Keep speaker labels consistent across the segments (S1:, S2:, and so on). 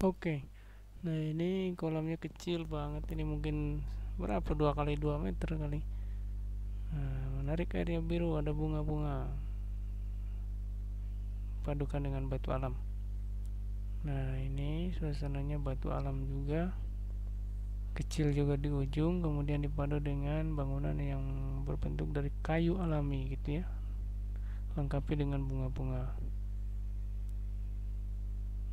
S1: Oke. Nah, ini kolamnya kecil banget, ini mungkin berapa, 2 kali 2 meter kali. Nah, menarik, airnya biru, ada bunga-bunga, padukan dengan batu alam. Nah, ini suasananya batu alam juga, kecil juga di ujung, kemudian dipadu dengan bangunan yang berbentuk dari kayu alami gitu ya, lengkapi dengan bunga-bunga.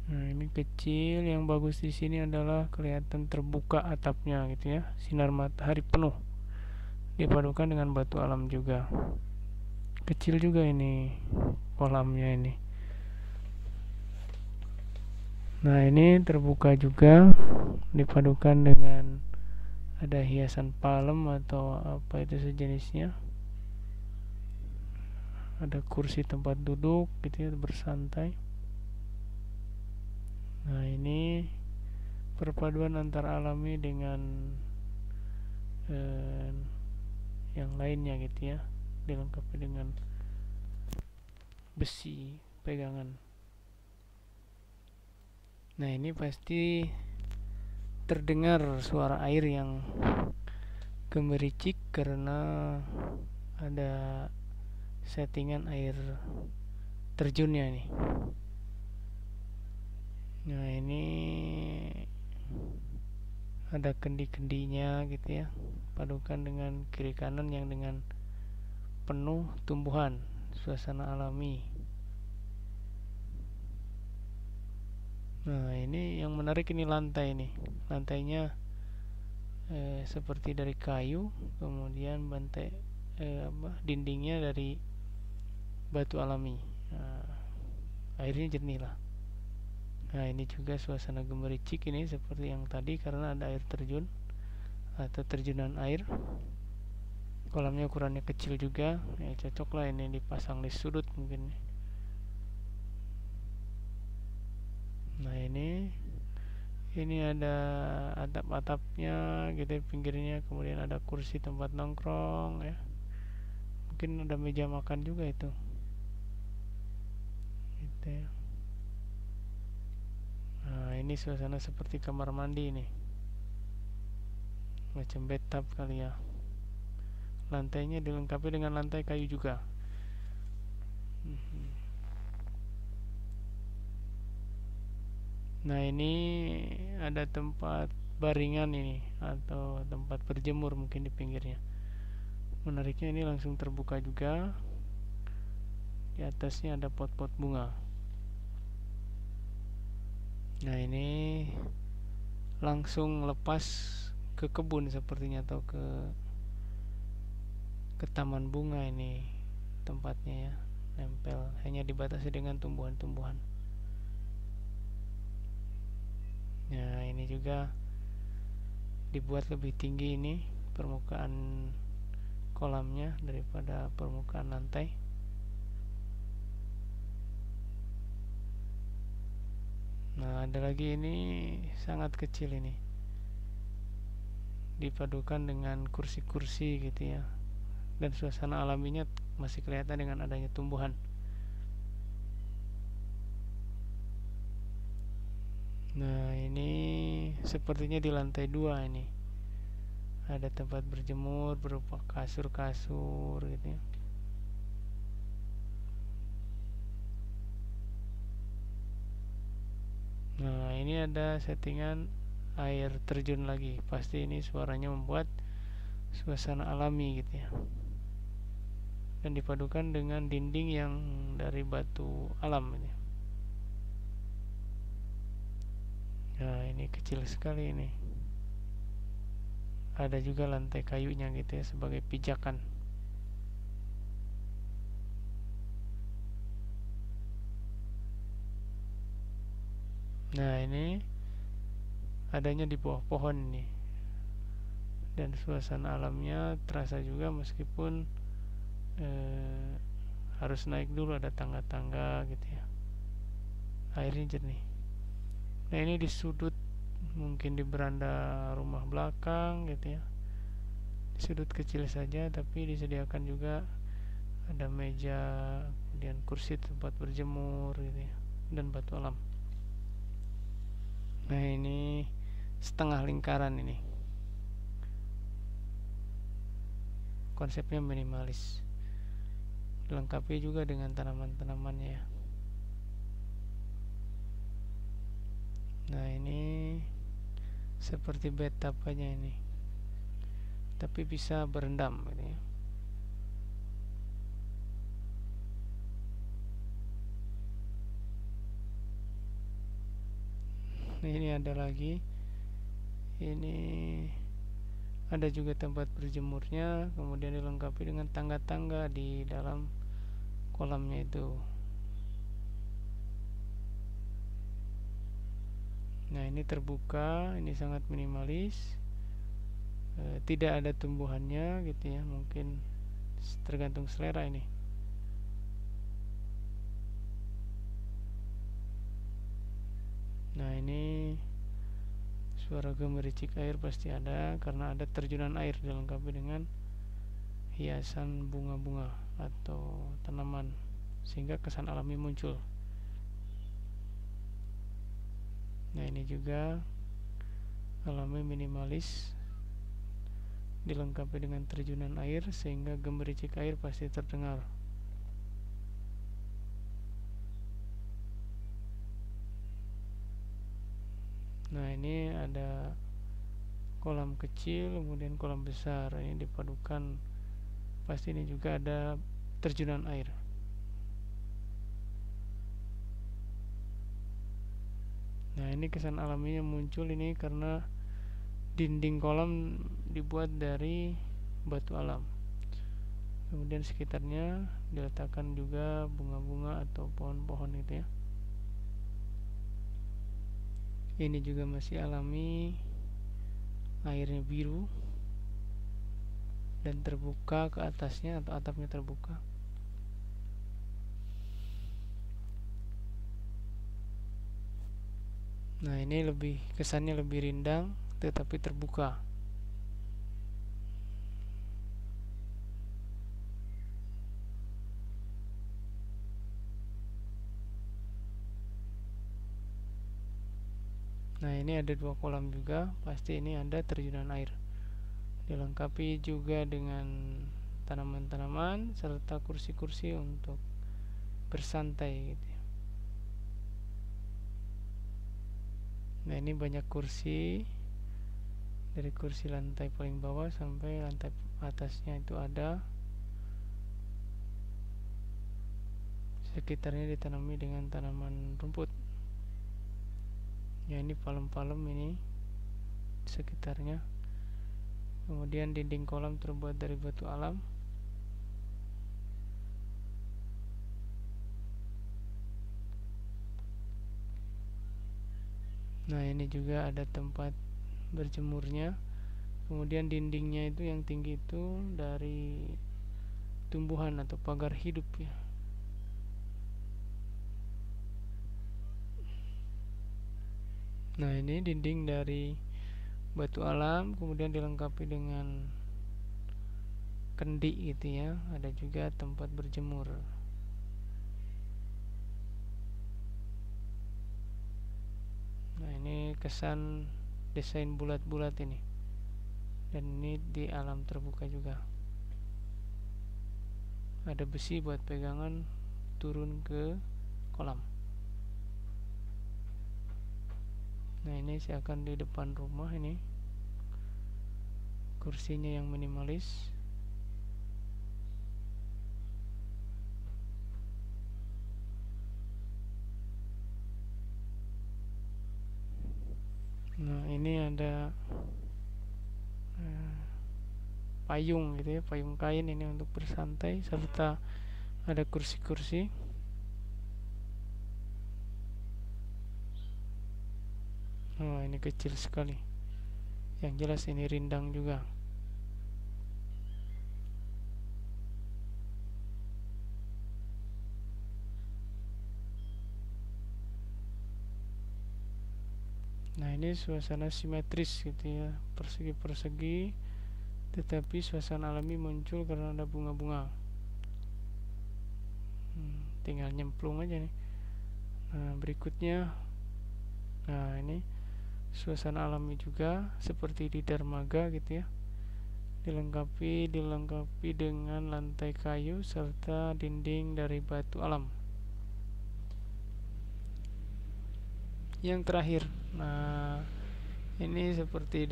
S1: Nah, ini kecil, yang bagus di sini adalah kelihatan terbuka atapnya gitu ya, sinar matahari penuh, dipadukan dengan batu alam juga. Kecil juga ini kolamnya ini. Nah, ini terbuka juga, dipadukan dengan ada hiasan palem atau apa itu sejenisnya. Ada kursi tempat duduk gitu ya, bersantai. Nah, ini perpaduan antara alami dengan eh, yang lainnya gitu ya, dilengkapi dengan besi pegangan. Nah, ini pasti terdengar suara air yang gemericik karena ada settingan air terjunnya nih. Nah, ini ada kendi-kendinya gitu ya, padukan dengan kiri kanan yang dengan penuh tumbuhan, suasana alami. Nah, ini yang menarik, ini lantai nih. Lantainya seperti dari kayu, kemudian dindingnya dari batu alami. Nah, airnya jernih lah. Nah, ini juga suasana gemericik ini seperti yang tadi karena ada air terjun atau terjunan air. Kolamnya ukurannya kecil juga, ya cocok lah ini dipasang di sudut mungkin. Nah, ini ada atap-atapnya gitu pinggirnya, kemudian ada kursi tempat nongkrong ya. Mungkin ada meja makan juga itu. Gitu ya. Nah, ini suasana seperti kamar mandi ini. Macam bathtub kali ya. Lantainya dilengkapi dengan lantai kayu juga. Nah, ini ada tempat baringan ini atau tempat berjemur mungkin di pinggirnya. Menariknya ini langsung terbuka juga. Di atasnya ada pot-pot bunga. Nah, ini langsung lepas ke kebun sepertinya atau ke taman bunga ini tempatnya ya. Nempel, hanya dibatasi dengan tumbuhan-tumbuhan. Nah, ini juga dibuat lebih tinggi ini permukaan kolamnya daripada permukaan lantai. Nah, ada lagi ini sangat kecil ini, dipadukan dengan kursi-kursi gitu ya, dan suasana alaminya masih kelihatan dengan adanya tumbuhan. Nah, ini sepertinya di lantai 2 ini ada tempat berjemur berupa kasur-kasur gitu ya. Nah, ini ada settingan air terjun lagi. Pasti ini suaranya membuat suasana alami gitu ya. Dan dipadukan dengan dinding yang dari batu alam ini. Nah, ini kecil sekali ini. Ada juga lantai kayunya gitu ya sebagai pijakan. Nah, ini adanya di bawah pohon ini. Dan suasana alamnya terasa juga meskipun harus naik dulu, ada tangga-tangga gitu ya. Airnya jernih. Nah, ini di sudut, mungkin di beranda rumah belakang gitu ya, di sudut kecil saja, tapi disediakan juga ada meja, kemudian kursi tempat berjemur gitu ya, dan batu alam. Nah, ini setengah lingkaran ini. Konsepnya minimalis. Dilengkapi juga dengan tanaman-tanamannya. Nah, ini seperti bathtub-nya ini. Tapi bisa berendam gitu ya. Nah, ini ada lagi. Ini ada juga tempat berjemurnya, kemudian dilengkapi dengan tangga-tangga di dalam kolamnya itu. Nah, ini terbuka, ini sangat minimalis. Tidak ada tumbuhannya gitu ya, mungkin tergantung selera ini. Nah, ini suara gemericik air pasti ada karena ada terjunan air, dilengkapi dengan hiasan bunga-bunga atau tanaman sehingga kesan alami muncul. Nah, ini juga alami minimalis, dilengkapi dengan terjunan air sehingga gemericik air pasti terdengar. Nah, ini ada kolam kecil, kemudian kolam besar. Ini dipadukan, pasti ini juga ada terjunan air. Nah, ini kesan alaminya muncul ini karena dinding kolam dibuat dari batu alam. Kemudian sekitarnya diletakkan juga bunga-bunga atau pohon-pohon gitu ya. Ini juga masih alami, airnya biru dan terbuka ke atasnya atau atapnya terbuka. Nah, ini kesannya lebih rindang tetapi terbuka. Nah, ini ada 2 kolam juga, pasti ini ada terjunan air. Dilengkapi juga dengan tanaman-tanaman serta kursi-kursi untuk bersantai gitu ya. Nah, ini banyak kursi, dari kursi lantai paling bawah sampai lantai atasnya itu ada. Sekitarnya ditanami dengan tanaman rumput. Ya, ini palem-palem ini sekitarnya. Kemudian dinding kolam terbuat dari batu alam. Nah, ini juga ada tempat berjemurnya. Kemudian dindingnya itu yang tinggi itu dari tumbuhan atau pagar hidup ya. Nah, ini dinding dari batu alam, kemudian dilengkapi dengan kendi gitu ya. Ada juga tempat berjemur. Nah, ini kesan desain bulat-bulat ini. Dan ini di alam terbuka juga. Ada besi buat pegangan turun ke kolam. Nah, ini seakan di depan rumah ini. Kursinya yang minimalis. Nah, ini ada payung gitu ya, payung kain ini untuk bersantai serta ada kursi-kursi. Oh, ini kecil sekali. Yang jelas ini rindang juga. Nah, ini suasana simetris gitu ya, persegi-persegi, tetapi suasana alami muncul karena ada bunga-bunga. Tinggal nyemplung aja nih. Nah, berikutnya, nah ini suasana alami juga seperti di dermaga gitu ya, dilengkapi dengan lantai kayu serta dinding dari batu alam. Yang terakhir, nah ini seperti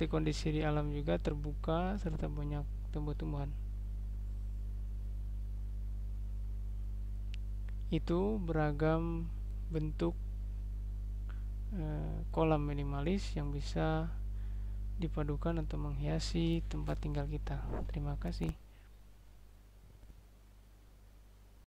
S1: kondisi di alam juga, terbuka serta banyak tumbuh-tumbuhan. Itu beragam bentuk kolam minimalis yang bisa dipadukan untuk menghiasi tempat tinggal kita. Terima kasih.